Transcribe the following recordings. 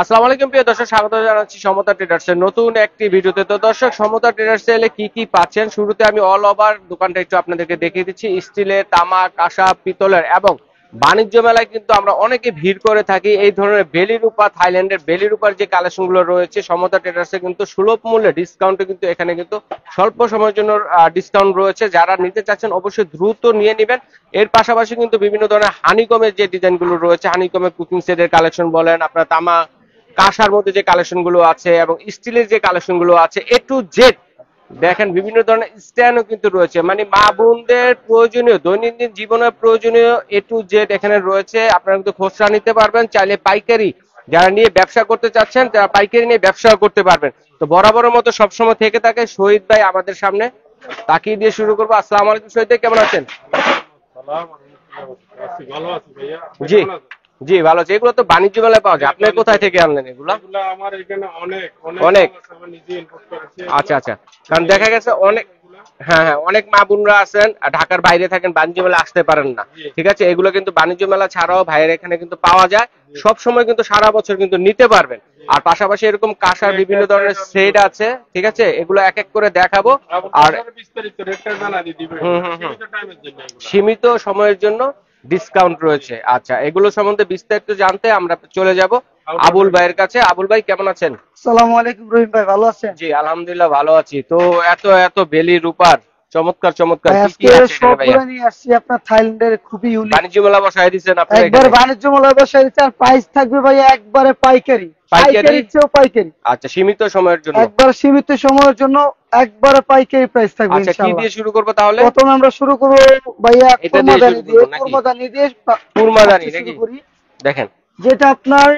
আসসালামু আলাইকুম প্রিয় দর্শক, স্বাগত জানাচ্ছি সমতা ট্রেডার্সের নতুন একটি ভিডিওতে। তো দর্শক, সমতা ট্রেডার্সে এলে কি কি পাচ্ছেন, শুরুতে আমি অল ওভার দোকানটা একটু আপনাদেরকে দেখিয়ে দিচ্ছি। স্টিলের, তামা, কাঁসা, পিতলের এবং বাণিজ্য মেলায় কিন্তু আমরা অনেকে ভিড় করে থাকি। এই ধরনের বেলি রূপা, থাইল্যান্ডের বেলি রূপার যে কালেকশন গুলো রয়েছে সমতা ট্রেডার্সে কিন্তু সুলভ মূল্যে ডিসকাউন্টে কিন্তু এখানে কিন্তু স্বল্প সময়ের জন্য ডিসকাউন্ট রয়েছে। যারা নিতে চাচ্ছেন অবশ্যই দ্রুত নিয়ে নেবেন। এর পাশাপাশি কিন্তু বিভিন্ন ধরনের হানিকমের যে ডিজাইন গুলো রয়েছে, হানিকমের কুকিং সেটের কালেকশন বলেন, আপনার তামা কাঁসার মধ্যে যে কালেকশন গুলো আছে এবং স্টিলের যে কালেকশন গুলো আছে, এ টু জেড দেখেন। বিভিন্ন ধরনের স্ট্যান্ডও কিন্তু রয়েছে, মানে মা বোনদের প্রয়োজনীয় দৈনন্দিন জীবনের প্রয়োজনীয় এ টু জেড এখানে রয়েছে। আপনারা কিন্তু খুচরা নিতে পারবেন, চাইলে পাইকারি যারা নিয়ে ব্যবসা করতে চাচ্ছেন তারা পাইকারি নিয়ে ব্যবসাও করতে পারবেন। তো বরাবরের মতো সবসময় থেকে থাকে শহীদ ভাই আমাদের সামনে। তাকিয়ে দিয়ে শুরু করবো। আসসালামু আলাইকুম শহীদ ভাই, কেমন আছেন? জি জি, ভালো আছে। এগুলো তো বাণিজ্য মেলায় পাওয়া যায়, আপনি কোথায় থেকে আনলেন এগুলো? আমার এখানে অনেক অনেক। নিজে ইম্পোর্ট করেছি। আচ্ছা আচ্ছা, কারণ দেখা গেছে অনেক, হ্যাঁ হ্যাঁ, অনেক মা বোনরা আছেন ঢাকার বাইরে থাকেন, বাণিজ্য মেলা আসতে পারেন না। ঠিক আছে, এগুলো কিন্তু বাণিজ্য মেলা ছাড়াও ভাইয়ের এখানে কিন্তু পাওয়া যায়। সব সময় কিন্তু সারা বছর কিন্তু নিতে পারবেন। আর পাশাপাশি এরকম কাঁসার বিভিন্ন ধরনের সেট আছে, ঠিক আছে, এগুলো এক এক করে দেখাবো। আর বিস্তারিত রেটটা জানা দিয়ে দিবেন, সীমিত টাইমের জন্য এগুলো। সীমিত সময়ের জন্য ডিসকাউন্ট রয়েছে। আচ্ছা, এগুলো সম্বন্ধে বিস্তারিত জানতে আমরা চলে যাব আবুল ভাইয়ের কাছে। আবুল ভাই, কেমন আছেন? আসসালামু আলাইকুম রহিম ভাই, ভালো আছেন? জি আলহামদুলিল্লাহ ভালো আছি। তো এত এত বেলি রূপার চমৎকার চমৎকার ভাই, কি আজকে কি আছে এখানে ভাইয়া? সবগুলো নিয়ে আসছি আপনার থাইল্যান্ডের, খুবই ইউনিক। বাণিজ্য মেলা বসায় দিয়েছেন আপনি একবার এখানে? বাণিজ্য মেলা বসাই দিচ্ছে, আর প্রাইস থাকবে ভাই একবারে পাইকারি। পাইকারি? চেয়েও পাইকারি। আচ্ছা, সীমিত সময়ের জন্য। একবার সীমিত সময়ের জন্য একবারে পাইকারি প্রাইস থাকবে আচ্ছা, কি ইনশাআল্লাহ। দিয়ে শুরু করব তাহলে? প্রথমে আমরা শুরু করব ভাইয়া এটা দিয়ে কুরমাদানি শুরু দিয়ে। করব নাকি? কুরমাদানি দিয়ে কুরমাদানি শুরু নাকি? করি, দেখেন, যেটা আপনার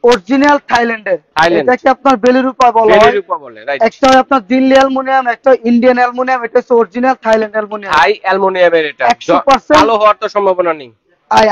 অরিজিনাল থাইল্যান্ডের। থাইল্যান্ড। এটাকে আপনার বেলি রূপা বলা বেলি হয়। রূপা বলে, রাইট। একটা আপনার দিল্লি অ্যালুমিনিয়াম, একটা ইন্ডিয়ান অ্যালুমিনিয়াম, এটা হচ্ছে অরিজিনাল থাইল্যান্ড অ্যালুমিনিয়াম। হাই অ্যালুমিনিয়ামের এটা 100% ভালো হওয়ার তো সম্ভাবনা নেই।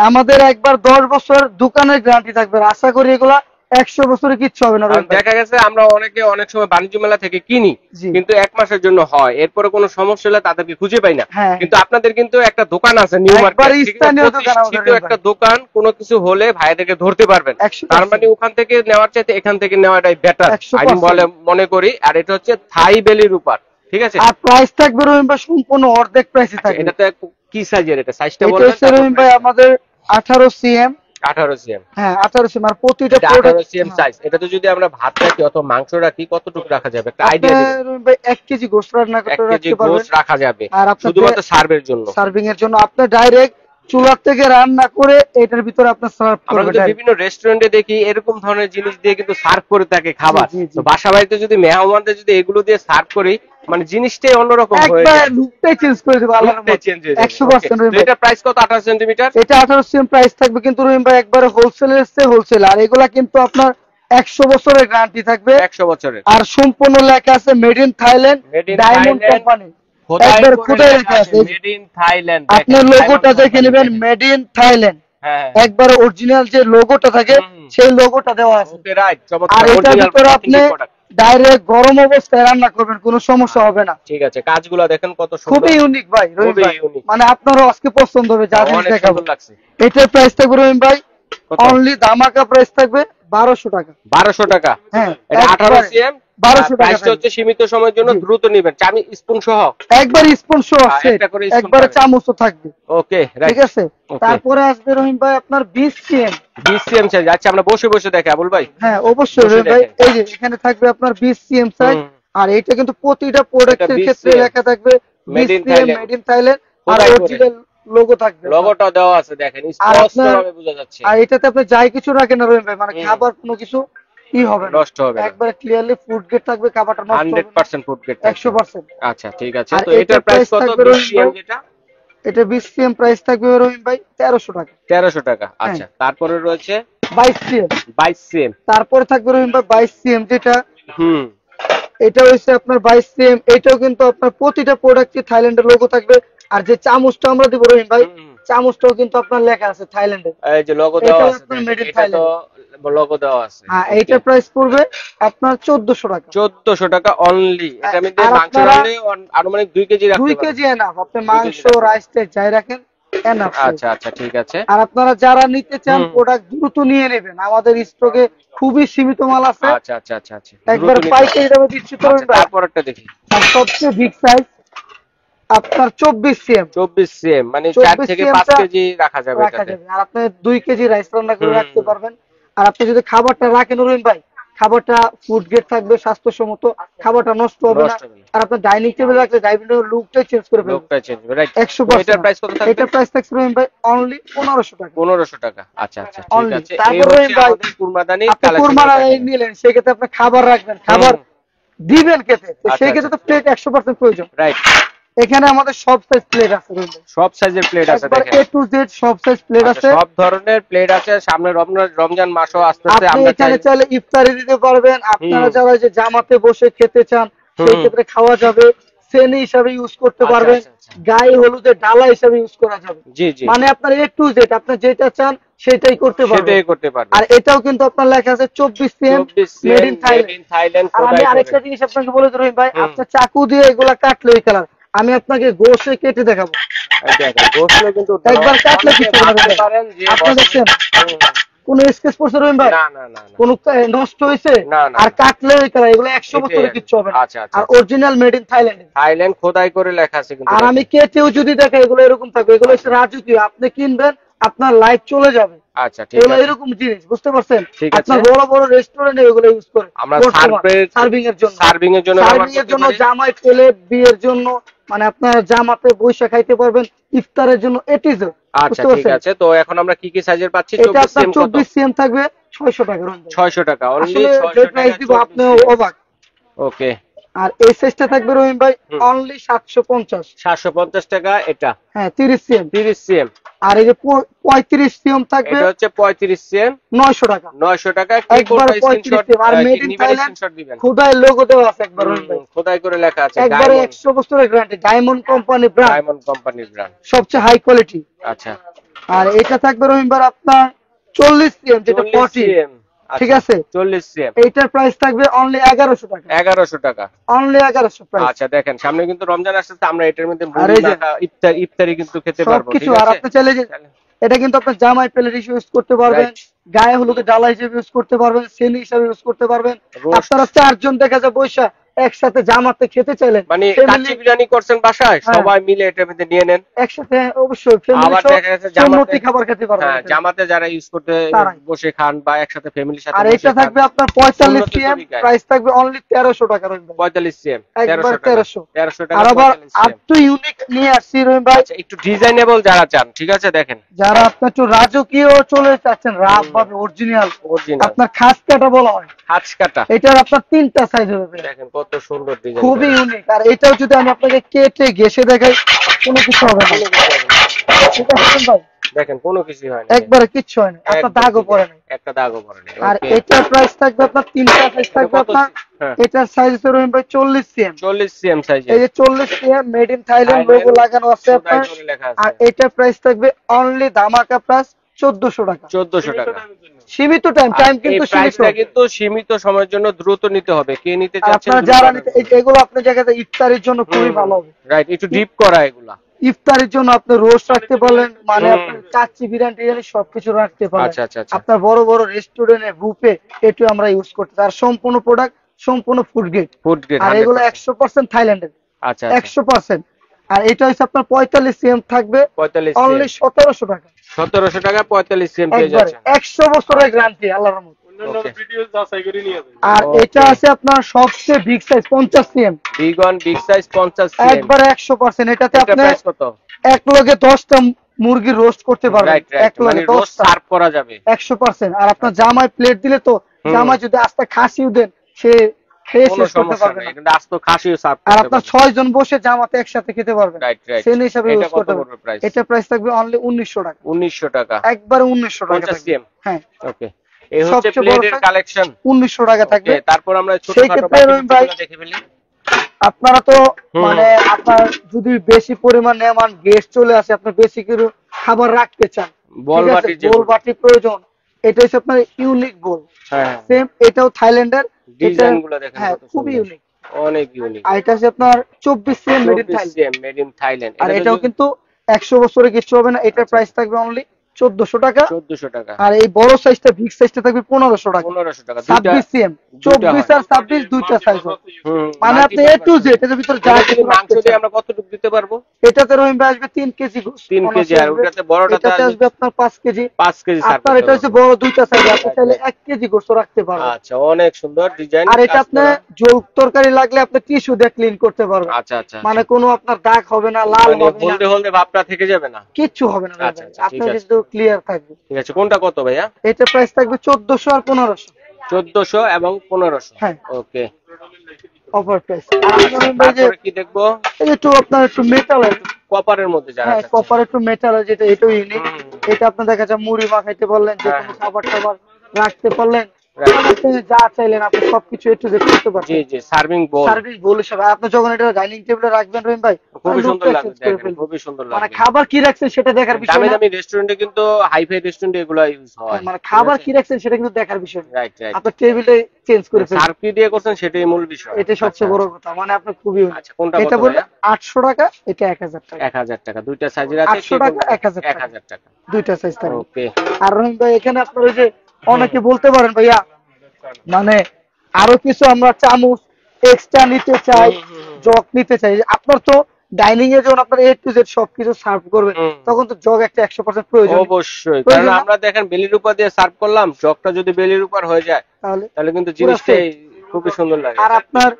আমাদের একবার 10 বছর দোকানের গ্যারান্টি থাকবে, আশা করি এগুলা 100 বছরে কিচ্ছু হবে না। দেখা গেছে আমরা অনেকে অনেক সময় বাণিজ্য মেলা থেকে কিনি, জি। কিন্তু 1 মাসের জন্য হয়, এরপরে কোনো সমস্যা হলে তাদেরকে খুঁজে পাই না। হ্যাঁ। কিন্তু আপনাদের কিন্তু একটা দোকান আছে, নিউ একবারে মার্কেট, স্থানীয় দোকান আমাদের প্রতিষ্ঠিত একটা দোকান। কোনো কিছু হলে ভাইদেরকে ধরতে পারবেন। 100%। তার মানে ওখান থেকে নেওয়ার চাইতে এখান থেকে নেওয়াটাই বেটার 100%। আমি বলে মনে করি। আর এটা হচ্ছে থাই বেলি রূপার, ঠিক আছে। আর প্রাইস থাকবে রহিম ভাই সম্পূর্ণ অর্ধেক প্রাইসে থাকবে। এটাতে কি সাইজের? এটা সাইজটা এটা বলবেন? হচ্ছে রহিম ভাই আমাদের 18 সিএম। 18 সিএম। হ্যাঁ 18 সিএম। আর প্রতিটা 18 সিএম সাইজ। এটাতে যদি আমরা ভাত রাখি অথবা মাংস রাখি, কতটুকু রাখা যাবে একটা আইডিয়া দিবেন? রহিম ভাই 1 কেজি গোশত রান্না 1 করতে কেজি রাখতে পারবেন। গোশত রাখা যাবে আর আপনার শুধুমাত্র সার্ভের জন্য। সার্ভিং এর জন্য আপনি ডাইরেক্ট চুলা থেকে রান্না করে এটার ভিতরে আপনার সার্ভ আমরা করবেন। কিন্তু বিভিন্ন রেস্টুরেন্টে দেখি এরকম ধরনের জিনিস দিয়ে কিন্তু সার্ভ করে থাকে খাবার। জি, জি, জি। তো বাসা বাড়িতে যদি মেহমানদের যদি এগুলো দিয়ে সার্ভ করি, মানে জিনিসটাই অন্যরকম হয়ে একবার যায়। লুকটাই চেঞ্জ করে দেব আল্লাহর লুকটাই রহমতে। চেঞ্জ হয়ে যাবে। 100% রহিম ভাই। এটা প্রাইস কত? 18 সেন্টিমিটার। এটা 18 সিএম প্রাইস থাকবে, কিন্তু রহিম ভাই একবারে হোলসেলের চেয়ে হোলসেল। আর এগুলা কিন্তু আপনার 100 বছরের গ্যারান্টি থাকবে। 100 বছরের। আর সম্পূর্ণ লেখা আছে made in Thailand, Made in diamond Thailand, company. খোদাই একবার করে খুদাই লেখা লেখা আছে আছে। Made in Thailand. আপনার লোগোটা দেখে নেবেন, মেড ইন থাইল্যান্ড। হ্যাঁ একবার অরিজিনাল যে লোগোটা থাকে সেই লোগোটা দেওয়া আছে। ওকে, রাইট, আর চমৎকার। এটার অরিজিনাল ভিতরে আপনি প্রোডাক্ট। ডাইরেক্ট গরম অবস্থায় রান্না করবেন, কোনো সমস্যা হবে না। ঠিক আছে, কাজগুলো দেখেন কত সুন্দর। খুবই ইউনিক ভাই রহিম খুবই ভাই। unique। মানে আপনারও আজকে পছন্দ হবে যা জিনিস অনেক দেখাবো। সুন্দর লাগছে। এটার প্রাইস থাকবে রহিম ভাই কত? অনলি ধামাকা প্রাইস থাকবে 1200 টাকা। 1200 টাকা। হ্যাঁ, এটা 18 একবারে সিএম। 1200 টাকা প্রাইসটা হচ্ছে সীমিত সময়ের জন্য, জি। দ্রুত নেবেন। চামি স্পুন সহ একবার স্পুন সহ আছে, একটা করে spoon একবারে পাবেন। চামচও থাকবে। ওকে, রাইট। ঠিক আছে। তারপরে আসবে রহিম ভাই আপনার 20 সিএম। 20 CM size. আচ্ছা, আমরা বসে বসে দেখি আবুল ভাই। হ্যাঁ অবশ্যই বসে রহিম ভাই, দেখেন। এই যে এখানে থাকবে আপনার 20 সিএম সাইজ। আর এটা কিন্তু প্রতিটা প্রোডাক্টের 20 ক্ষেত্রে CM লেখা থাকবে Made 20 in cm Thailand। Made in Thailand. আর খোদাই করে। অরিজিনাল লোগো থাকবে। লোগোটা দেওয়া আছে, দেখেন আর স্পষ্ট আপনার- ভাবে বোঝা যাচ্ছে। আর এটাতে আপনি যাই কিছু রাখেন না রহিম ভাই, মানে খাবার কোনো কিছু কি হবে না, নষ্ট হবে না। একবারে ক্লিয়ারলি ফুড গ্রেড থাকবে, খাবারটা নষ্ট হবে না। 100% ফুড গ্রেড। 100%। আচ্ছা, ঠিক আছে। আর তো এটার এটার প্রাইস price কত? থাকবে 20 রহিম সিএম ভাই। যেটা এটা 20 সিএম প্রাইস থাকবে রহিম ভাই 1300 টাকা। 1300 টাকা। আচ্ছা, তারপরে রয়েছে 22 সিএম। 22 সিএম। তারপরে থাকবে রহিম ভাই 22 সিএম, যেটা হুম। এটা হচ্ছে আপনার 22 সিএম। এটাও কিন্তু আপনার প্রতিটা প্রোডাক্টে থাইল্যান্ডের লোগো থাকবে। আর যে চামচটা আমরা দিব রহিম ভাই, চামচটাও কিন্তু আপনার লেখা আছে থাইল্যান্ডে। এই যে লোগো দেওয়া এটাও আছে, আপনার দেখেন। made in এটা তো লোগো দেওয়া আছে। হ্যাঁ, এইটার প্রাইস পড়বে আপনার 1400 টাকা। 1400 টাকা অনলি। এটা আমি আর মাংস আপনারা রাখলে আনুমানিক 2 কেজি রাখতে 2 পারবেন। KG enough. আপনি 2 কেজি মাংস রাখতে রাইস যাই রাখেন এনাফ। আচ্ছা আচ্ছা ঠিক আছে। আর আপনারা যারা নিতে চান হুম। প্রোডাক্ট দ্রুত নিয়ে নেবেন, আমাদের স্টকে খুবই সীমিত মাল আছে, আচ্ছা আচ্ছা আচ্ছা আচ্ছা, একবার দ্রুত নিতে পাইকারি হবে। দামে দিচ্ছি তো আচ্ছা ভাই। তারপরটা দেখি। আর সবচেয়ে বিগ সাইজ আপনার 24 সিএম, 24 সিএম, মানে 4 24 থেকে সিএম 5 টা কেজি রাখা যাবে রাখা এটাতে। যাবে। আর আপনি 2 কেজি রাইস রান্না করে হুম রাখতে পারবেন। আর আপনি যদি খাবারটা রাখেন রহিম ভাই, খাবারটা ফুড গ্রেড থাকবে, স্বাস্থ্যসম্মত, খাবারটা নষ্ট হবে না। নষ্ট হবে না। আর আপনার ডাইনিং টেবিলে রাখলে ডাইনিং টেবিলের লুকটাই চেঞ্জ করে ফেলবে লোকটা চেঞ্জ হবে, রাইট। তো 100%। এটার প্রাইস কত থাকবে? এটার প্রাইস থাকছে রহিম ভাই অনলি 1500 টাকা। 1500 টাকা। আচ্ছা আচ্ছা ঠিক অনলি। আছে। এই তারপর হচ্ছে রহিম ভাই, আমাদের কুরমাদানি আপনি কালেকশন। কুরবানি নিলেন, সেক্ষেত্রে আপনি খাবার রাখবেন, খাবার দিবেন খেতে, তো আচ্ছা, সেই ক্ষেত্রে তো প্লেট 100% প্রয়োজন। রাইট। এখানে আমাদের সব সাইজ প্লেট আছে রহিম ভাই, সব সাইজের প্লেট আছে একবার দেখেন। A to Z সব সাইজ প্লেট আচ্ছা, আছে। সব ধরনের প্লেট আছে। সামনে রমজান মাসও আসতেছে, আপনি আমরা এখানে চাইলে ইফতারি দিতে পারবেন। আপনারা যারা যে জামাতে বসে খেতে চান সেই ক্ষেত্রে খাওয়া যাবে, সেনি হিসাবে ইউজ করতে আচ্ছা, পারবেন, আচ্ছা, আচ্ছা। গায়ে হলুদের ডালা হিসাবে ইউজ করা যাবে। জি জি, মানে আপনার A to Z আপনি যেটা চান সেটাই করতে পারবেন। সেটাই করতে পারবেন। আর এটাও কিন্তু আপনার লেখা আছে 24 cm 24 made cm in made in Thailand, আর আমি খোদাই আরেকটা করে। জিনিস আপনাকে বলে দিই রহিম ভাই, হুম। আপনার চাকু দিয়ে এগুলা কাটলে ওই কালার, আমি আপনাকে গোশে কেটে দেখাবো। এই দেখেন, গোশগুলো কিন্তু একবার কাটলে অনেকে কিছু হবে না ভাবতে ভাই। পারেন যে আপনি দেখছেন কোন স্কেচ পড়ছে রহিম ভাই? না না না না। কোন নষ্ট হয়েছে? না, না, আর না। কাটলে ওই কালার, এগুলো 100 এটাই বছরে আর কি। কিচ্ছু হবে না। আচ্ছা, আচ্ছা, আর আচ্ছা। Original made in Thailand. Thailand খোদাই করে লেখা আছে কিন্তু আর আমি দেখেন। কেটেও যদি দেখাই এগুলো এরকম থাকবে, এগুলো হচ্ছে রাজকীয়, আপনি কিনবেন আপনার লাইফ চলে যাবে। আচ্ছা ঠিক এগুলো আছে। এরকম জিনিস, বুঝতে পারছেন? ঠিক আছে। আপনার বড় বড় রেস্টুরেন্টে এগুলো ইউজ করে আমরা সার্ভিং এর জন্য, সার্ভিং এর জন্য ব্যবহার সার্ভিং এর করতে জন্য, পারি। জামাই পেলে বিয়ের জন্য, মানে আপনার জামাতে বৈশা খাইতে পারবেন, ইফতারের জন্য এটিজ। আচ্ছা বুঝতে ঠিক পারছেন? আছে। তো এখন আমরা কি কি সাইজের পাচ্ছি? এটা 24 আপনার সিএম কত? 24 সিএম থাকবে 600 টাকা। 600 টাকা, অনলি আসলে 600 যে টাকা প্রাইস দিব আপনি 24 সিএম। অবাক। ওকে। আর এই সাইজটা থাকবে রহিম ভাই হুম। অনলি 750। 750 টাকা এটা। হ্যাঁ 30 সিএম। 30 সিএম। আর এই যে 35 সিএম থাকবে এটা হচ্ছে 35 সিএম, 900 টাকা। 900 টাকা। কি একবার কোনটা 35 স্ক্রিনশট সিএম আর মেড ইন নিবেন, থাইল্যান্ড, স্ক্রিনশট দিবেন। খোদাই লোগো দেওয়া আছে একবার রহিম ভাই। খোদাই করে লেখা আছে একবারে ডায়মন্ড, 100 বছরের guarantee, diamond company brand, diamond কোম্পানির ব্র্যান্ড। সবচেয়ে হাই কোয়ালিটি। আচ্ছা। আর এটা থাকবে রহিম ভাই আপনার 40 সিএম, যেটা 40 40, সিএম। ঠিক আছে? 40 সিএম, এইটার প্রাইস থাকবে অনলি 1100 টাকা। 1100 টাকা। Only 1100 price. আচ্ছা দেখেন, সামনে কিন্তু রমজান আসছে, আমরা এটার মধ্যে আর মুড়ি এই যে মাখা ইফতারি কিন্তু খেতে পারবো, সবকিছু। ঠিক আর আছে? আপনি চাইলে যে এটা কিন্তু আপনার জামাই প্লেট হিসেবে ইউজ করতে পারবেন, Right. গায়ে হলুদের ডালা হিসেবে ইউজ করতে পারবেন, সেনি হিসেবে ইউজ করতে পারবেন। Roast. আপনারা 4 জন দেখা যায় বৈশা একসাথে জামাতে খেতে চাইলেন, মানে family কাচ্চি বিরিয়ানি করছেন বাসায়, হ্যাঁ। সবাই মিলে এটার মধ্যে নিয়ে নেন। একসাথে অবশ্যই ফ্যামিলি আবার সহ দেখা যাচ্ছে সুন্নতি খাবার খেতে পারবেন। হ্যাঁ, জামাতে যারা ইউজ করতে তারাই। বসে খান বা একসাথে ফ্যামিলির সাথে আর বসে এটা খান। থাকবে আপনার 45 সুন্নতি সিএম, তরিকায়। প্রাইস থাকবে অনলি 1300 টাকা রহিম ভাই। 45 সিএম, একবার 1300 টাকা। 1300। 1300 টাকা আর আবার 45 আর সিএম। তো ইউনিক নিয়ে আসছি রহিম ভাই, আচ্ছা, একটু ডিজাইনেবল যারা চান, ঠিক আছে দেখেন। যারা আপনার একটু রাজকীয় চলে যাচ্ছেন, রাফ ভাবে অরিজিনাল, অরিজিনাল আপনার খাস কাটা বলা হয়, হাত কাটা। এটার আপনার 3টা সাইজ হবে, দেখেন কত সুন্দর ডিজাইন, খুবই ইউনিক। আর এটাও যদি আমি আপনাকে কেটে ঘেসে দেখাই, কোনো কিছু হবে না, ঠিক আছে ভাই? দেখেন কোনো কিছু হয় না, একবারে কিচ্ছু হয় না, আপনার দাগও পড়ে না। একটা দাগও পড়ে না। আর ওকে। এটার প্রাইস থাকবে আপনার 3টা সাইজ থাকবে কত? আপনার। হ্যাঁ। এটার সাইজ হচ্ছে রহিম ভাই 40 সিএম। 40 সিএম সাইজে। এই যে 40 CM made in Thailand logo লাগানো আছে আপনার। লেখা আর আছে এটার প্রাইস থাকবে অনলি ধামাকা প্রাইস 1400 টাকা। 1400 টাকা। সীমিত টাইম, টাইম এই কিন্তু সীমিত। প্রাইসটা কিন্তু সীমিত সময়ের জন্য, দ্রুত নিতে হবে। কে নিতে আর চাচ্ছেন আপনারা যারা নিতে, এগুলো আপনার জায়গাতে ইফতারের জন্য খুবই ভালো হবে। রাইট, একটু ডিপ করা এগুলা। ইফতারের জন্য আপনি রোস্ট রাখতে পারলেন, মানে হুম। আপনি কাচ্চি বিরিয়ানি টিরিয়ানি সবকিছু রাখতে পারলেন। আচ্ছা আচ্ছা আচ্ছা। আপনার বড় বড় রেস্টুরেন্টে বুফে এটু আমরা ইউজ করতে, আর সম্পূর্ণ প্রোডাক্ট সম্পূর্ণ ফুড গ্রেড। Food grade. আর এগুলো 100% থাইল্যান্ডের, আচ্ছা 100%। আর এটা হচ্ছে আপনার 45 সিএম থাকবে 45 অনলি 1700 টাকা। 1700 টাকা 45 সিএম পেয়ে একবারে যাচ্ছেন। 100 বছরের গ্যারান্টি আল্লাহর রহমত। অন্যান্য ভিডিও যাচাই করে নিয়ে যাবেন। আর Okay. এটা আছে আপনার সবচেয়ে big size 50 CM, big one big size 50 CM. একবারে 100%। এটাতে এটা আপনি প্রাইস কত? এক লগে 10টা মুরগি রোস্ট করতে পারবেন, রাইট রাইট, এক লগে মানে রোস্ট 10টা, সার্ভ করা যাবে। 100%। আর আপনার জামাই প্লেট দিলে তো, জামাই যদি আস্তে খাসিও দেন, সে খেয়ে কোনো শেষ করতে সমস্যা পারবে নেই, না। কিন্তু আস্ত খাসিও সার্ভ আর করতে আপনার পারবে। 6 জন বসে জামাতে একসাথে খেতে পারবেন, রাইট রাইট। সেন হিসাবে এটা ইউজ কত করতে পড়বে পারবেন। প্রাইস? এটা প্রাইস থাকবে অনলি 1900 টাকা। 1900 টাকা। একবারে 1900 টাকা 50 থাকবে। সিএম। হ্যাঁ, ওকে, এই হচ্ছে সবচেয়ে বড় প্লেটের size কালেকশন। 1900 টাকা থাকবে। তারপর আমরা সেই ছোটখাটো ক্ষেত্রে বাকি রহিম ভাই, জিনিসগুলো দেখে ফেলি। আপনারা তো হুম। মানে আপনার যদি বেশি পরিমাণ নেমান গেস্ট চলে আসে, আপনি বেশি করে খাবার রাখতে চান, বল ঠিক আছে? বাটি বোল বাটি প্রয়োজন। এটা হচ্ছে আপনার ইউনিক বোল, হ্যাঁ, সেম এটাও থাইল্যান্ডের। ডিজাইন গুলো দেখেন হ্যাঁ, কত খুবই সুন্দর, ইউনিক। অনেক ইউনিক। আর এটা হচ্ছে আপনার 24 cm made in 24 Thailand. Cm made in Thailand. আর এটাও কিন্তু 100 বছরে কিছু হবে না। এটার প্রাইস থাকবে অনলি 1400 টাকা। 1400 টাকা। আর এই বড় সাইজটা বিগ সাইজটা থাকবে 1500 টাকা। 1500 টাকা। 26 সিএম, 24 আর 26 দুইটা সাইজ হবে। মানে আপনি এ টু জেড এর ভিতর যা কিছু মাংস দিয়ে আমরা কতটুকু দিতে পারবো? এটাতে রহিম ভাই আসবে 3 কেজি গোশত। 3 কেজি। আর ওটাতে বড়টাতে আসবে আপনার 5 কেজি। 5 KG sir. আপনার এটা হচ্ছে বড় দুইটা সাইজ, আপনি চাইলে 1 কেজি গোশত রাখতে পারবেন। আচ্ছা, অনেক সুন্দর ডিজাইন। আর এটা আপনি জল তরকারি লাগলে আপনি টিস্যু দিয়ে ক্লিন করতে পারবেন। আচ্ছা আচ্ছা। মানে কোনো আপনার দাগ হবে না, লাল হবে না, হলদে হলদে ভাবটা থেকে যাবে না, কিচ্ছু হবে না। আচ্ছা আচ্ছা, ঠিক আপনার আছে। কিন্তু ক্লিয়ার থাকবে। ঠিক আছে, কোনটা কত ভাইয়া? এটা প্রাইস থাকবে 1400 আর 1500। 1400 এবং 1500। হ্যাঁ, ওকে, অফার প্রাইস। আর রহিম ভাই যে তারপরে কি দেখবো? এই একটু আপনার একটু মেটালের, কপারের মধ্যে যারা হ্যাঁ কপার একটু মেটালের, যেটা এটাও ইউনিক। এটা আপনি দেখা যায় মুড়ি মাখাইতে পারলেন, যে কোনো খাবার টাবার রাখতে পারলেন, আপনি যা চাইলেন আপনি সবকিছু একটু দেখতে করতে পারবেন। জি জি, সার্ভিং বোল। সার্ভিস বোল হিসেবে আপনি যখন এটা ডাইনিং টেবিলে রাখবেন রহিম ভাই, খুবই সুন্দর lookটা লাগবে, change করে দেখেন ফেলবে। খুবই সুন্দর মানে লাগবে। খাবার কি রাখছেন সেটা দেখার বিষয় দামি না। দামি রেস্টুরেন্টে কিন্তু হাইফাই রেস্টুরেন্টে এগুলো ইউজ হয়। মানে খাবার কি রাখছেন সেটা কিন্তু দেখার বিষয় না। Right right. আপনার টেবিলে চেঞ্জ করে ফেলবেন। সার্ভ কি দিয়ে করছেন সেটাই মূল বিষয়। এটা সবচেয়ে বড় কথা, মানে আপনার খুবই unique। আচ্ছা, কোনটা এটা কত বললে ভাইয়া? 800 টাকা, এটা 1000 টাকা। 1000 টাকা। দুইটা সাইজের আছে। 800 টাকা, 1000 টাকা। 1000 টাকা। দুইটা সাইজ থাকবে। ওকে। আর রহিম ভাই এখানে আপনার ওই যে অনেকে বলতে পারেন ভাইয়া, মানে আরো কিছু আমরা চামচ এক্সট্রা নিতে চাই, জগ নিতে চাই। আপনার তো ডাইনিং এ যখন আপনার এ টু জেড সবকিছু সার্ভ করবেন, তখন তো জগ একটা 100% প্রয়োজন। অবশ্যই, কারণ আমরা দেখেন বেলির উপর দিয়ে সার্ভ করলাম, জগটা যদি বেলির উপর হয়ে যায় তাহলে কিন্তু জিনিসটাই খুবই সুন্দর লাগে। আর আপনার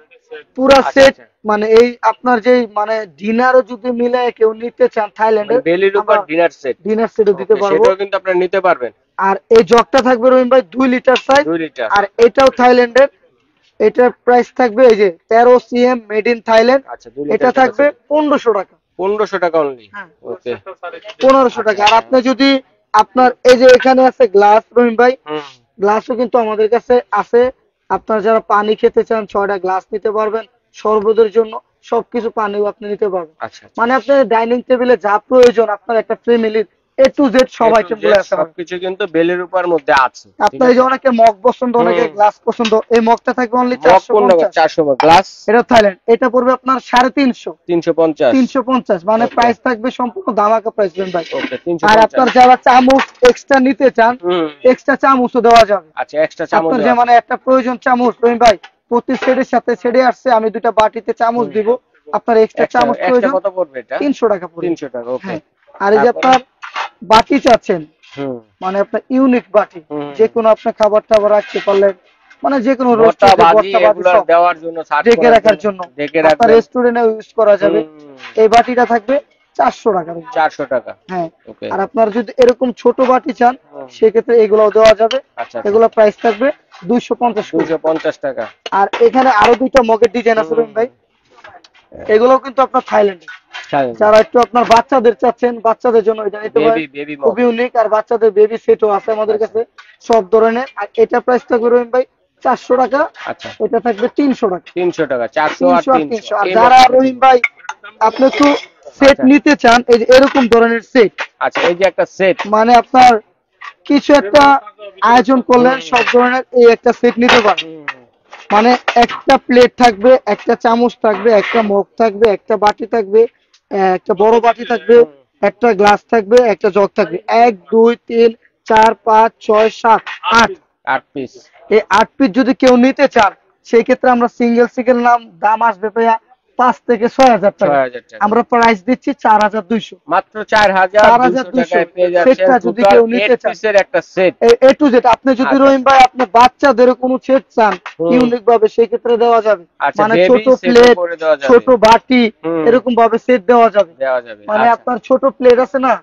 পুরা সেট, মানে এই আপনার যে মানে ডিনারও যদি মিলে কেউ নিতে চান থাইল্যান্ডের, বেলির উপর ডিনার সেটও দিতে পারবো। সেটাও কিন্তু আপনারা নিতে পারবেন। আর এই জগটা থাকবে রহিম ভাই 2 লিটার সাইজ। 2 লিটার। আর এটাও থাইল্যান্ডের। এটার প্রাইস থাকবে এই যে 13 সিএম মেড ইন থাইল্যান্ড। আচ্ছা, 2 লিটার। এটা থাকবে 1500 টাকা। 1500 টাকা অনলি। ওকে, 1500 টাকা। আর আপনি যদি আপনার এই যে এখানে আছে গ্লাস রহিম ভাই, গ্লাসও কিন্তু আমাদের কাছে আছে। আপনার যারা পানি খেতে চান 6টা গ্লাস নিতে পারবেন, শরবতের জন্য সবকিছু পানিও আপনি নিতে পারবেন। আচ্ছা, মানে আপনার ডাইনিং টেবিলে যা প্রয়োজন আপনার একটা ফ্যামিলির এ টু জেড সব আইটেম গুলো আছে। সবকিছু কিন্তু বেলের উপর মধ্যে আছে। আপনার এই যে অনেকে মগ পছন্দ, অনেকে গ্লাস পছন্দ, এই মগটা থাকবে অনলি 450 গ্লাস। এটা থাইল্যান্ড। এটা পড়বে আপনার 350। 350। মানে প্রাইস থাকবে সম্পূর্ণ ধামাকা প্রাইস দেন ভাই। ওকে, আর 350। আপনার যারা চামচ এক্সট্রা নিতে চান, এক্সট্রা চামচও দেওয়া যাবে। আচ্ছা, এক্সট্রা চামচ আপনার যে মানে একটা প্রয়োজন চামচ রহিম ভাই, প্রতি সেটের সাথে ছেড়ে আসছে, আমি দুইটা বাটিতে চামচ দিব, আপনার এক্সট্রা চামচ প্রয়োজন। কত পড়বে এটা? 300 টাকা পড়বে। 300 টাকা। ওকে। আর এই যে আপনার বাটি চাচ্ছেন, মানে আপনার ইউনিক বাটি, যে কোনো আপনার খাবার টাবার রাখতে পারলেন, মানে যে কোনো দেওয়ার জন্য, ঢেকে রাখার জন্য আপনার রেস্টুরেন্টে ইউজ করা যাবে। এই বাটিটা থাকবে 400 টাকা। 400 টাকা। হ্যাঁ। আর আপনার যদি এরকম ছোট বাটি চান সেক্ষেত্রে এগুলোও দেওয়া যাবে। এগুলো প্রাইস থাকবে 250 টাকা। আর এখানে আরো দুইটা মগের ডিজাইন আছে রহিম ভাই, এগুলোও কিন্তু আপনার থাইল্যান্ডের। যারা একটু আপনার বাচ্চাদের চাচ্ছেন, বাচ্চাদের জন্য এটা নিতে পারেন, খুবই ইউনিক। আর বাচ্চাদের বেবি সেটও আছে আমাদের কাছে সব ধরনের। আর এটা প্রাইস থাকবে রহিম ভাই 400 টাকা। আচ্ছা, এটা থাকবে 300 টাকা। 300 টাকা। 400 আর 300। আর যারা রহিম ভাই আপনি একটু সেট নিতে চান, এই যে এরকম ধরনের সেট। আচ্ছা, এই যে একটা সেট, মানে আপনার কিছু একটা আয়োজন করলেন, সব ধরনের এই একটা সেট নিতে পারেন। মানে একটা প্লেট থাকবে, একটা চামচ থাকবে, একটা মগ থাকবে, একটা বাটি থাকবে, একটা বড় বাটি থাকবে, একটা গ্লাস থাকবে, একটা জগ থাকবে। 1 2 3 4 5 6 7 8 পিস। এই 8 পিস যদি কেউ নিতে চান, সেই ক্ষেত্রে আমরা সিঙ্গেল দাম আসবে ভাইয়া 5 থেকে 6000 টাকা। আমরা প্রাইস দিচ্ছি 4200। মাত্র 4200 টাকায় পেয়ে যাচ্ছেন সেটটা যদি কেউ নিতে চান, পিসের একটা সেট এ টু জেড। আপনি যদি রহিম ভাই আপনি বাচ্চাদের কোনো সেট চান ইউনিক ভাবে, সেই ক্ষেত্রে দেওয়া যাবে। মানে ছোট প্লেট, ছোট বাটি, এরকম ভাবে সেট দেওয়া যাবে। মানে আপনার ছোট প্লেট আছে না,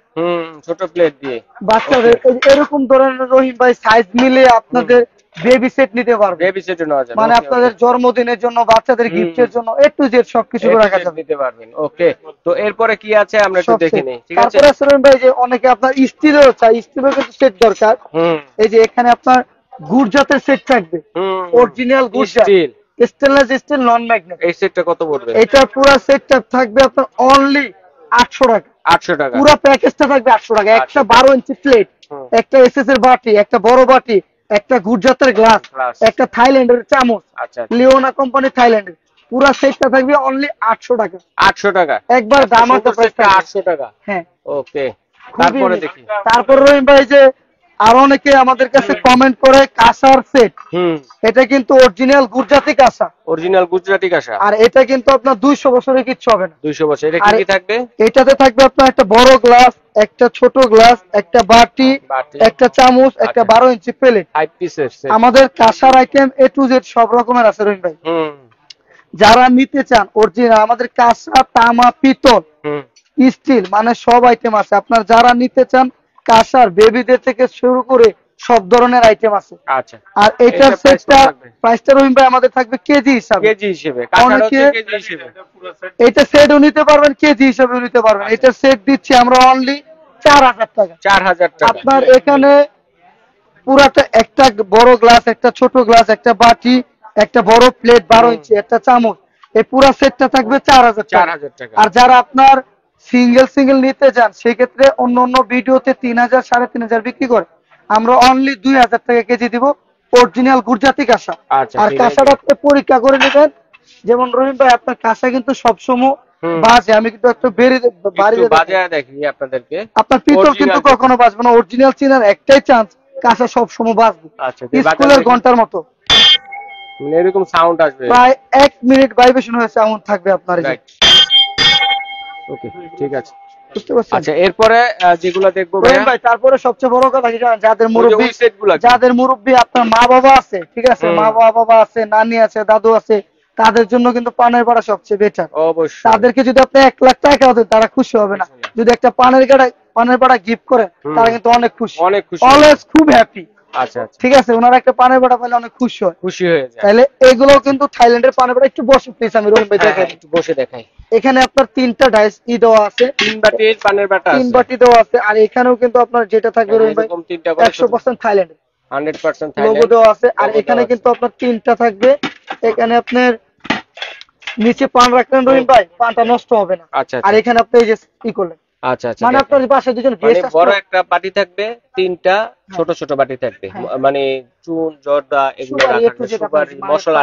ছোট প্লেট দিয়ে বাচ্চাদের এরকম ধরনের রহিম ভাই সাইজ মিলে আপনাদের বেবি সেট নিতে পারবেন। বেবি সেট নেওয়া যাবে। মানে আপনাদের জন্মদিনের জন্য, বাচ্চাদের গিফটের জন্য এ টু জেড সবকিছু রাখা যাবে, নিতে পারবেন। ওকে, তো এরপরে কি আছে আমরা একটু দেখে নেই। ঠিক আছে। তারপরে রহিম ভাই যে অনেকে আপনার স্টিলেরও চাই, স্টিলের কিন্তু সেট দরকার। এই যে এখানে আপনার গুড় জাতের সেট থাকবে, original good steel, stainless steel, non magnet. এই সেটটা কত পড়বে? এটা পুরো সেটটা থাকবে আপনার অনলি 800 টাকা। 800 টাকা। পুরো প্যাকেজটা থাকবে 800 টাকা। একটা 12 ইঞ্চি প্লেট, একটা এসএস এর বাটি, একটা বড় বাটি, একটা গুজরাটের গ্লাস, একটা থাইল্যান্ডের চামচ, লিওনা কোম্পানি থাইল্যান্ডের, পুরো সেটটা থাকবে অনলি 800 টাকা। 800 টাকা। একবার দাম আছে প্রাইসটা 800 টাকা। হ্যাঁ, ওকে, খুবই তারপরে unique। দেখি। তারপর রহিম ভাই যে আরো অনেকে আমাদের কাছে কমেন্ট করে কাঁসার সেট, এটা কিন্তু অরিজিনাল গুজরাটি কাঁসা, অরিজিনাল গুজরাটি কাঁসা। আর এটা কিন্তু আপনার 200 বছরের কিচ্ছু হবে না। 200 বছর। এটা কি আর কি থাকবে? এটাতে থাকবে আপনার একটা বড় গ্লাস, একটা ছোট গ্লাস, একটা বাটি, একটা চামচ, একটা 12 ইঞ্চি প্লেট। 5 পিসের সেট। আমাদের কাঁসার আইটেম A to Z সব রকমের আছে রহিম ভাই। যারা নিতে চান অরিজিনাল আমাদের কাঁসা, তামা, পিতল, স্টিল মানে সব আইটেম আছে। আপনার যারা নিতে চান কাঁসার বেবিদের থেকে শুরু করে সব ধরনের আইটেম আছে। আচ্ছা। আর এটার সেটটা প্রাইসটা রহিম ভাই আমাদের থাকবে কেজি হিসাবে। কেজি হিসেবে কাঁসার হচ্ছে কেজি হিসেবে। এটা সেটও নিতে পারবেন, কেজি হিসাবেও নিতে পারবেন। এটা সেট দিচ্ছি আমরা অনলি 4000 টাকা। 4000 টাকা। আপনার এখানে পুরাটা একটা বড় গ্লাস, একটা ছোট গ্লাস, একটা বাটি, একটা বড় প্লেট 12 ইঞ্চি, একটা চামচ, এই পুরো সেটটা থাকবে 4000 টাকা। আর যারা আপনার সিঙ্গেল নিতে চান সেক্ষেত্রে অন্য অন্য ভিডিওতে 3000 3500 বিক্রি করে, আমরা অনলি 2000 টাকা কেজি দিব অরিজিনাল গুজরাটি কাঁসা। আর কাঁসাটা আপনি পরীক্ষা করে নেবেন। যেমন রহিম ভাই আপনার কাঁসা কিন্তু সবসময় বাজে, আমি কিন্তু একটা বাজায় দেখি আপনাদেরকে। আপনার পিতল কিন্তু কখনো বাজবে না। অরিজিনাল চিনার একটাই চান্স, কাঁসা সবসময় বাজবে। আচ্ছা, স্কুলের ঘন্টার মতো এরকম সাউন্ড আসবে, প্রায় 1 মিনিট ভাইব্রেশন হয়ে সাউন্ড থাকবে আপনার। ওকে, ঠিক আছে, বুঝতে পারছেন। আচ্ছা, এরপরে যেগুলো দেখবো ভাই, তারপরে সবচেয়ে বড় কথা কি জানেন, যাদের মুরব্বী আপনার মা বাবা আছে, ঠিক আছে, মা বাবা আছে, নানি আছে, দাদু আছে, তাদের জন্য কিন্তু পানের পাড়া সবচেয়ে বেটার। অবশ্যই তাদেরকে যদি আপনি 1 লাখ টাকা দেন তারা খুশি হবে না। যদি একটা পানের পাড়া গিফট করেন তারা কিন্তু অনেক খুশি, অলওয়েজ খুব হ্যাপি। আচ্ছা, ঠিক আছে, ওনারা একটা পানের পাড়া পেলে অনেক খুশি হয়ে যায়। তাহলে এগুলো কিন্তু থাইল্যান্ডের পানের পাড়া। একটু বসে প্লিজ, আমি রহিম ভাই দেখাই, একটু বসে দেখাই। এখানে আপনার 3টা ডাইস দেওয়া আছে, 3 বাটির পানের বাটা আছে, 3 বাটি দেওয়া আছে। আর এখানেও কিন্তু আপনার যেটা থাকবে রহিম ভাই 100% থাইল্যান্ড, 100% থাইল্যান্ড লোগো দেওয়া আছে। আর এখানে কিন্তু আপনার 3টা থাকবে। এখানে আপনার নিচে পান রাখলেন রহিম ভাই, পানটা নষ্ট হবে না। আর এখানে আপনি এই যে করলেন, আচ্ছা আচ্ছা, মানে আপনার পাশে দুজন গেস্ট আছে, বড় একটা বাটি থাকবে, 3টা ছোট ছোট বাটি থাকবে, মানে চুন, জর্দা এগুলো রাখার জন্য, সুপারি, মশলা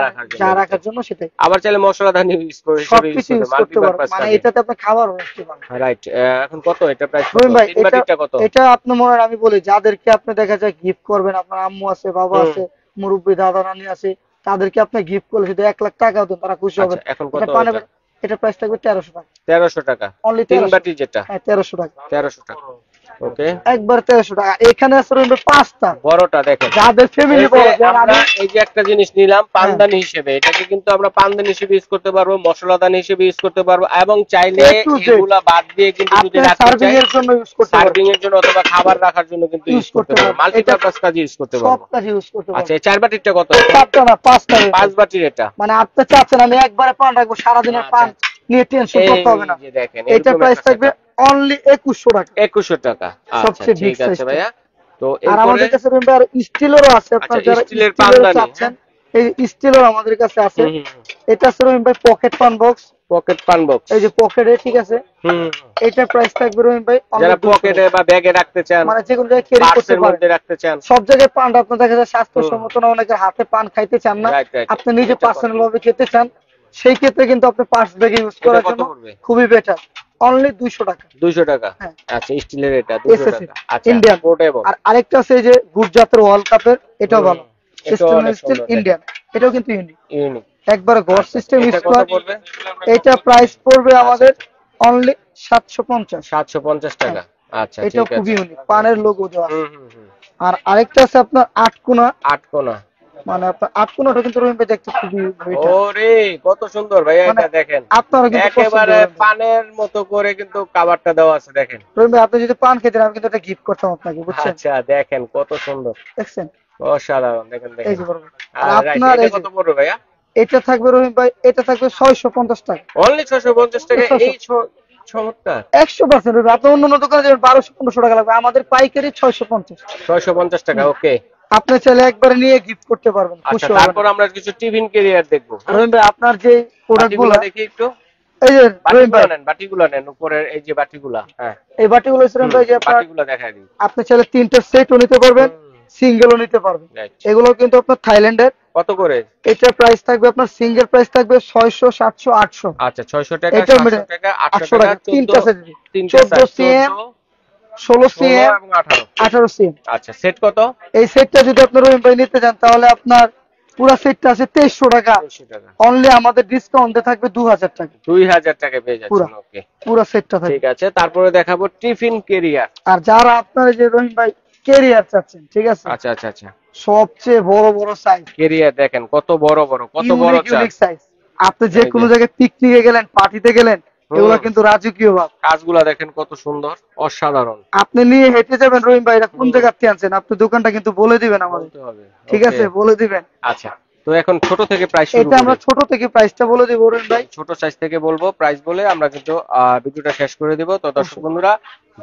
রাখার জন্য সেটাই। আবার চাইলে মশলাদানি ইউজ করে মাল্টিপারপাস, মানে এটাতে আপনি খাবার রাখতে পারেন। রাইট। এখন কত এটা প্রাইস? তিন বাটিটা কত? এটা আপনি মনে আমি বলি, যাদেরকে আপনি দেখা যায় গিফট করবেন, আপনার আম্মু আছে, বাবা আছে, মুরব্বি, দাদা, নানি আছে, তাদেরকে আপনি গিফট করলে যদি 1 লাখ টাকা দেন তারা খুশি হবে। এখন কত? এটা প্রাইস থাকবে 1300 টাকা। 1300 টাকা অনলি, 3 বাটি যেটা। হ্যাঁ, 1300 টাকা। 1300 টাকা, ওকে, একবার 1300 টাকা। এখানে আছে রইল 5টা বড়টা, দেখেন যাদের ফ্যামিলি বড়। আমরা এই যে একটা জিনিস নিলাম পানদানি হিসেবে, এটাকে কিন্তু আমরা পানদানি হিসেবে ইউজ করতে পারবো, মশলাদানি হিসেবে ইউজ করতে পারবো, এবং চাইলে এগুলা বাদ দিয়ে কিন্তু যদি সার্ভিং এর জন্য ইউজ করতে পারবো, সার্ভিং এর জন্য অথবা খাবার রাখার জন্য কিন্তু ইউজ করতে পারবো, মাল্টিপারপাস কাজে ইউজ করতে পারবো, সব কাজে ইউজ করতে পারবো। আচ্ছা, এই 4 বাটিরটা কত? 4টা না 5টা, 5 বাটির এটা। মানে আপনি চাচ্ছেন আমি একবারে পান রাখবো, সারা দিনের পান নিয়ে টেনশন করতে হবে না। এটা প্রাইস থাকবে অনলি 2100 টাকা। 2100 টাকা, সবচেয়ে বিগ সাইজ ভাইয়া। তো আর আমাদের কাছে আর স্টিলেরও আছে, আপনারা যারা স্টিলের পানদানি চাচ্ছেন, এই স্টিলেরও আমাদের কাছে আছে। এটা আছে রহিম ভাই পকেট পান বক্স, পকেট পান বক্স, এই যে পকেটে, ঠিক আছে। এটা প্রাইস থাকবে রহিম ভাই, যারা পকেটে বা ব্যাগে রাখতে চান, মানে যে কোনো জায়গায় ক্যারি করতে পারেন, রাখতে চান, সব জায়গায় পানটা আপনার দেখা যায় স্বাস্থ্যসম্মত না, অনেকের হাতে পান খাইতে চান না, আপনি নিজে পার্সোনাল ভাবে খেতে চান, সেই ক্ষেত্রে কিন্তু আপনি পার্স ব্যাগে ইউজ করার জন্য খুবই বেটার। অনলি 200 টাকা। 200 টাকা, আচ্ছা, স্টিলের এটা 200 টাকা। আচ্ছা, ইন্ডিয়ান পোর্টেবল। আর আরেকটা আছে যে গুজরাটের ওয়ার্ল্ড কাপের, এটাও ভালো, স্টিল ইন্ডিয়ান, এটাও কিন্তু ইউনিক, একবারে গস সিস্টেম ইউজ করা। এটা প্রাইস পড়বে আমাদের অনলি 750 টাকা। আচ্ছা, এটা খুবই ইউনিক, পানের লোগো দেওয়া আছে। আর আরেকটা আছে আপনার আটকোনা, মানে আপনার আটকোনাটা কিন্তু রহিম ভাই দেখতে খুবই বেটার। ওরে কত সুন্দর ভাইয়া, এটা দেখেন, আপনারা কিন্তু একেবারে পানের মতো করে কিন্তু কভারটা দেওয়া আছে, দেখেন রহিম ভাই, আপনি যদি পান খেতেন আমি কিন্তু এটা গিফট করতাম আপনাকে, বুঝছেন? আচ্ছা, দেখেন কত সুন্দর, দেখছেন, অসাধারণ, দেখেন দেখেন। এই যে বড়, আর আপনার এই কত পড়বে ভাইয়া? এটা থাকবে রহিম ভাই, এটা থাকবে 650 টাকা। অনলি 650 টাকা। এই চমৎকার, 100%। আপনি অন্য দোকানে যাবেন 1200-1500 টাকা লাগবে, আমাদের পাইকারি 650 টাকা। ওকে, আপনি চাইলে একবারে নিয়ে গিফট করতে পারবেন, খুশি হবেন। তারপর আমরা কিছু টিফিন ক্যারিয়ার দেখবো রহিম ভাই, আপনার যে প্রোডাক্টগুলো দেখি একটু। এই যে রহিম ভাই বাটিগুলো নেন, উপরের এই যে বাটিগুলো, হ্যাঁ এই বাটিগুলো রহিম ভাই, যে বাটিগুলো দেখাই দিই। আপনি চাইলে 3টা সেটও নিতে পারবেন, সিঙ্গেলও নিতে পারবেন। এগুলো কিন্তু আপনার থাইল্যান্ডের কত করে? এটার প্রাইস থাকবে আপনার সিঙ্গেল প্রাইস থাকবে 600 700 800। আচ্ছা 600 টাকা, এটা 700 টাকা, 800 টাকা, তিনটা সেট, 14 সিএম, 16 সিএম, এবং 18। 18 সিএম। আচ্ছা সেট কত? এই সেটটা যদি আপনার রহিম ভাই নিতে চান তাহলে আপনার পুরো সেটটা আছে 2300 টাকা। 2300 টাকা। অনলি আমাদের ডিসকাউন্টে থাকবে 2000 টাকা। 2000 টাকা পেয়ে যাচ্ছেন। ওকে পুরো সেটটা থাকবে। ঠিক আছে, তারপরে দেখাবো টিফিন ক্যারিয়ার। আর যারা আপনারা যে রহিম ভাই ক্যারিয়ার চাচ্ছেন, ঠিক আছে, আচ্ছা আচ্ছা আচ্ছা, সবচেয়ে বড় বড় সাইজ ক্যারিয়ার দেখেন কত বড় বড়, কত বড় সাইজ। আপনি যে কোনো জায়গায় পিকনিকে গেলেন, পার্টিতে গেলেন, এগুলো কিন্তু রাজকীয় ভাব। কাজগুলা দেখেন কত সুন্দর, অসাধারণ। আপনি নিয়ে হেঁটে যাবেন রহিম ভাই, এটা কোন জায়গা থেকে আনছেন, আপনি দোকানটা কিন্তু বলে দিবেন আমাদের, ঠিক আছে, বলে দিবেন। আচ্ছা তো এখন ছোট থেকে প্রাইস এটা আমরা ছোট থেকে প্রাইসটা বলে দিব রহিম ভাই। ছোট সাইজ থেকে বলবো, প্রাইস বলে আমরা কিন্তু ভিডিওটা শেষ করে দিব। তো দর্শক বন্ধুরা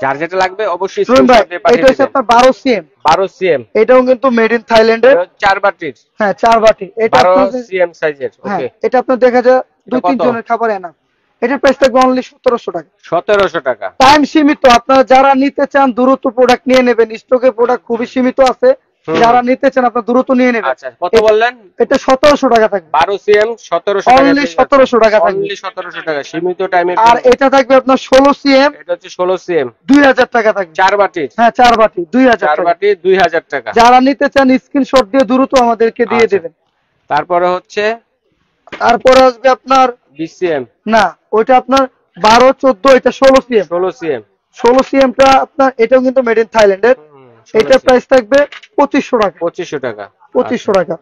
যার যেটা লাগবে অবশ্যই রহিম ভাই, স্ক্রিনশট দিয়ে পাঠিয়ে এটা হচ্ছে দিবেন। আপনার 12 সিএম। 12 সিএম, এটাও কিন্তু মেড ইন থাইল্যান্ডের, 4 বাটির। হ্যাঁ 4 বাটি। এটা 12 সিএম সাইজের। হ্যাঁ, ওকে, এটা আপনার দেখা যায় এটা 2-3 কত? জনের খাবার এনাফ। এটার প্রাইস থাকবে অনলি 1700 টাকা। 1700 টাকা। টাইম সীমিত, আপনারা যারা নিতে চান দ্রুত প্রোডাক্ট নিয়ে নেবেন, স্টকে প্রোডাক্ট খুবই সীমিত আছে। যারা নিতে চান আপনারা দ্রুত নিয়ে নেবেন। আচ্ছা কত বললেন? এটা 1700 টাকা থাকবে। 12 সিএম 1700 টাকা। অনলি 1700 টাকা থাকবে। অনলি 1700 টাকা সীমিত টাইমের। আর এটা থাকবে আপনার 16 সিএম, এটা হচ্ছে 16 সিএম, 2000 টাকা থাকবে। 4 বাটির। হ্যাঁ 4 বাটি 2000 4 টাকা। বাটি 2000 টাকা। যারা নিতে চান স্ক্রিনশট দিয়ে দ্রুত আমাদেরকে দিয়ে আচ্ছা। দেবেন। তারপরে হচ্ছে তারপরে আসবে আপনার 20 সিএম, না, ওইটা আপনার 12 14, এটা 16 সিএম। 16 সিএম, 16 সিএমটা আপনার, এটাও কিন্তু মেড ইন থাইল্যান্ডের। এটা প্রাইস থাকবে 2500 টাকা। 2500 টাকা। 2500 টাকা।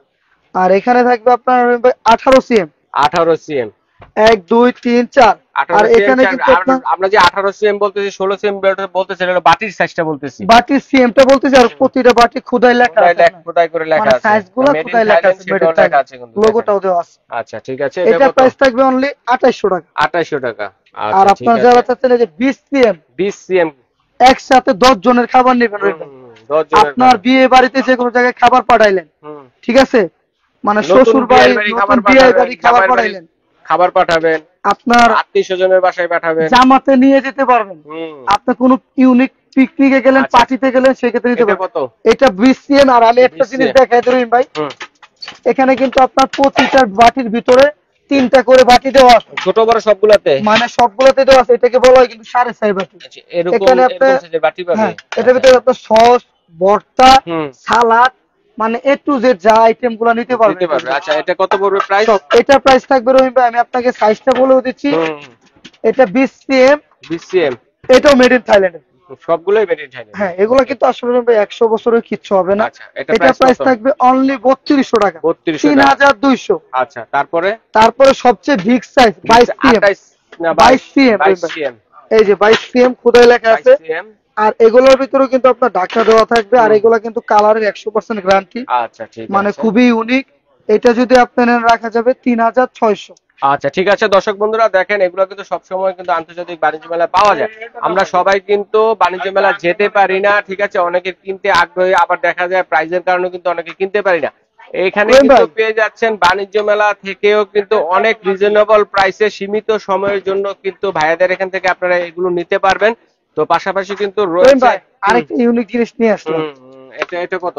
আর এখানে থাকবে আপনার 18 সিএম, 18 সিএম, 1 2 3 4। আর এখানে কিন্তু আপনার আমরা যে 18 সিএম বলতেছি, 16 সিএম বলতেছি, এটা বাটির সাইজটা বলতেছি। বাটির সিএমটা বলতেছি, আর প্রতিটা বাটি খোদাই লেখা আছে, খোদাই করে লেখা মানে আছে, সাইজগুলো খোদাই লেখা আছে, মেড ইন থাইল্যান্ড লোগোটাও দেওয়া আছে। আচ্ছা ঠিক আছে, এটা প্রাইস থাকবে অনলি 2800 টাকা। 2800 টাকা। আর আপনারা যারা চাচ্ছেন এই যে 20 সিএম, 20 সিএম একসাথে 10 জনের খাবার নেবেন। 10 জনের আপনার বিয়ে বাড়িতে যে কোনো জায়গায় খাবার পাঠাইলেন, ঠিক আছে, মানে শ্বশুর বাড়ি, নতুন বিয়ে বাড়ি খাবার পাঠাইলেন, খাবার পাঠাবেন, আপনার আত্মীয় স্বজনের বাসায় পাঠাবেন, জামাতে নিয়ে যেতে পারবেন। আপনি কোনো ইউনিক পিকনিকে গেলেন, পার্টিতে গেলেন, সেক্ষেত্রে নিতে পারবেন। এটা 20 সিএম। আর আমি একটা জিনিস দেখাই দিই রহিম ভাই, এখানে কিন্তু আপনার প্রতিটা বাটির ভিতরে 3টা করে বাটি দেওয়া আছে, ছোট বড় সবগুলাতে, মানে সবগুলোতে দেওয়া আছে। এটাকে বলা হয় কিন্তু 4.5 বাটি। এখানে আপনার বাটি পাবে। এটার ভিতরে আপনার সস, ভর্তা, সালাদ, মানে এ টু জেড যা আইটেম গুলো নিতে পারবেন। আচ্ছা এটা কত পড়বে প্রাইস? এটা প্রাইস থাকবে রহিম ভাই, আমি আপনাকে সাইজটা বলেও দিচ্ছি। এটা 20 সিএম, 20 সিএম, এটাও মেড ইন থাইল্যান্ড। সবগুলোই মেড ইন থাইল্যান্ড। হ্যাঁ, এগুলো কিন্তু আসলে রহিম ভাই 100 বছরের কিচ্ছু হবে না। আচ্ছা এটা প্রাইস থাকবে অনলি 3200 টাকা। 3200। আচ্ছা তারপরে সবচেয়ে বিগ সাইজ 22 সিএম, 22 সিএম, এই যে 22 সিএম খোদাই লেখা আছে। আর এগুলোর ভিতরে কিন্তু আপনার ঢাকা দেওয়া থাকবে। আর এগুলো কিন্তু কালারের 100% গ্যারান্টি। আচ্ছা ঠিক আছে, মানে খুবই ইউনিক। এটা যদি আপনার রাখা যাবে 3600। আচ্ছা ঠিক আছে। দর্শক বন্ধুরা দেখেন, এগুলো কিন্তু সবসময় কিন্তু আন্তর্জাতিক বাণিজ্য মেলায় পাওয়া যায়। আমরা সবাই কিন্তু বাণিজ্য মেলা যেতে পারি না, ঠিক আছে, অনেকে কিনতে আগ্রহী, আবার দেখা যায় প্রাইজের কারণে কিন্তু অনেকে কিনতে পারি না। এখানে কিন্তু পেয়ে যাচ্ছেন বাণিজ্য মেলা থেকেও কিন্তু অনেক রিজনেবল প্রাইসে সীমিত সময়ের জন্য কিন্তু ভাইয়াদের এখান থেকে আপনারা এগুলো নিতে পারবেন। তো পাশাপাশি কিন্তু রয়েছে আরেকটা ইউনিক জিনিস নিয়ে আসলাম। এটা কত?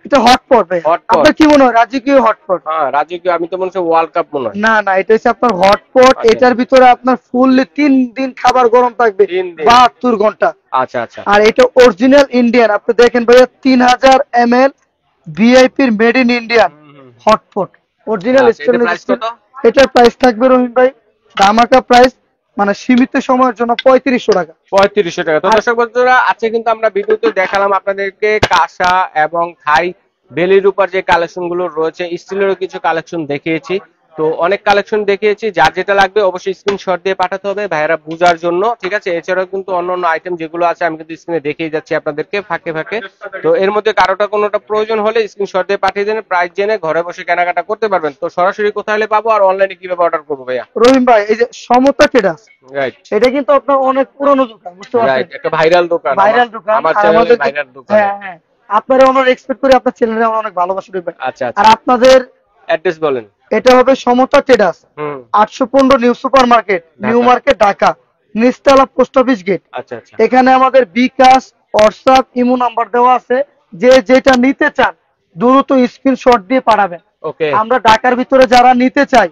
এটা হটপট ভাই। আপনার কি মনে হয় রাজকীয় হটপট? হ্যাঁ রাজকীয়, আমি তো মনে হচ্ছে ওয়ার্ল্ড কাপ মনে হয়। না, এটা হচ্ছে আপনার হটপট। এটার ভিতরে আপনার ফুললি 3 দিন খাবার গরম থাকবে, 72 ঘন্টা। আচ্ছা আচ্ছা। আর এটা অরিজিনাল ইন্ডিয়ান। আপনি দেখেন ভাইয়া 3000 ml ভিআইপির made in Indian hotpot original stainless steel. এটার প্রাইস থাকবে রহিম ভাই ধামাকা প্রাইস, মানে সীমিত সময়ের জন্য 3500 টাকা। 3500 টাকা। তো দর্শক বন্ধুরা আজকে কিন্তু আমরা ভিডিওতে দেখালাম আপনাদেরকে কাঁসা এবং থাই বেলির উপর যে কালেকশন গুলো রয়েছে, স্টিলেরও কিছু কালেকশন দেখিয়েছি। তো অনেক কালেকশন দেখিয়েছি, যার যেটা লাগবে অবশ্যই স্ক্রিনশট দিয়ে পাঠাতে হবে ভাইয়েরা বুঝার জন্য, ঠিক আছে। এছাড়াও কিন্তু অন্যান্য আইটেম যেগুলো আছে আমি কিন্তু স্ক্রিনে দেখিয়ে যাচ্ছি আপনাদেরকে ফাঁকে ফাঁকে। তো এর মধ্যে কারোটা কোনোটা প্রয়োজন হলে স্ক্রিনশট দিয়ে পাঠিয়ে দেন, প্রাইস জেনে ঘরে বসে কেনাকাটা করতে পারবেন। তো সরাসরি কোথায় হলে পাবো আর অনলাইনে কিভাবে অর্ডার করবো ভাইয়া? রহিম ভাই এই যে সমতা ট্রেডার্স, রাইট, এটা কিন্তু আপনার অনেক পুরনো দোকান, বুঝতে পারছেন? রাইট, একটা ভাইরাল দোকান, আমার চ্যানেলে ভাইরাল দোকান। হ্যাঁ, আপনারা আমরা এক্সপেক্ট করি আপনার চ্যানেলে আমরা অনেক ভালোবাসি রহিম ভাই। আচ্ছা, আর আপনাদের অ্যাড্রেস বলেন। এটা হবে Samata traders, 815 new super market, new market, Dhaka, নিচতলা পোস্ট অফিস গেট। আচ্ছা আচ্ছা। এখানে আমাদের বিকাশ, হোয়াটসঅ্যাপ, ইমো নাম্বার দেওয়া আছে। যে যেটা নিতে চান দ্রুত স্ক্রিনশট দিয়ে পাঠাবেন। ওকে। আমরা ঢাকার ভিতরে যারা নিতে চাই,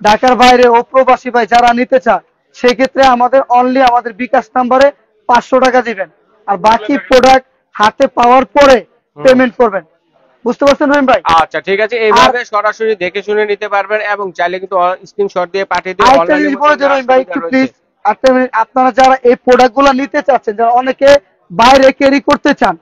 ঢাকার বাইরে ও প্রবাসী ভাই যারা নিতে চায়, সেক্ষেত্রে আমাদের অনলি আমাদের বিকাশ নাম্বারে 500 টাকা দিবেন, আর বাকি প্রোডাক্ট হাতে পাওয়ার পরে পেমেন্ট করবেন। বুঝতে পারছেন রহিম ভাই? আচ্ছা ঠিক আছে, এইভাবে সরাসরি দেখে শুনে নিতে পারবেন এবং চাইলে কিন্তু স্ক্রিনশট দিয়ে পাঠিয়ে দিয়ে আরেকটা জিনিস বলে দিই রহিম ভাই, একটু প্লিজ আপনারা যারা এই প্রোডাক্ট গুলা নিতে চাচ্ছেন, যারা অনেকে বাইরে ক্যারি করতে চান,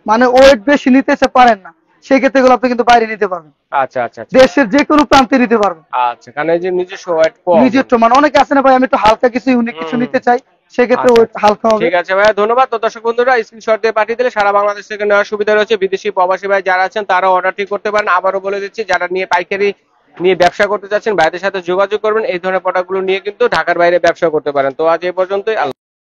মানে ওয়েট বেশি নিতে পারেন না, সেক্ষেত্রে এগুলো আপনি কিন্তু বাইরে নিতে পারবেন। আচ্ছা আচ্ছা আচ্ছা। দেশের যে কোনো প্রান্তে নিতে পারবেন। আচ্ছা, কারণ এই যে নিজস্ব ওয়েট কম, নিজস্ব মানে অনেকে আছে না ভাই, আমি একটু হালকা কিছু ইউনিক কিছু নিতে চাই, সেক্ষেত্রে ওয়েট হালকা হবে। ঠিক আছে ভাইয়া, ধন্যবাদ। তো দর্শক বন্ধুরা, স্ক্রিনশট দিয়ে পাঠিয়ে দিলে সারা বাংলাদেশ থেকে নেওয়ার সুবিধা রয়েছে। বিদেশি প্রবাসী ভাই যারা আছেন তারাও অর্ডারটি করতে পারেন। আবারও বলে দিচ্ছি, যারা নিয়ে পাইকারি নিয়ে ব্যবসা করতে চাচ্ছেন ভাইদের সাথে যোগাযোগ করবেন। এই ধরনের প্রোডাক্টগুলো নিয়ে কিন্তু ঢাকার বাইরে ব্যবসা করতে পারেন। তো আজ এই পর্যন্তই।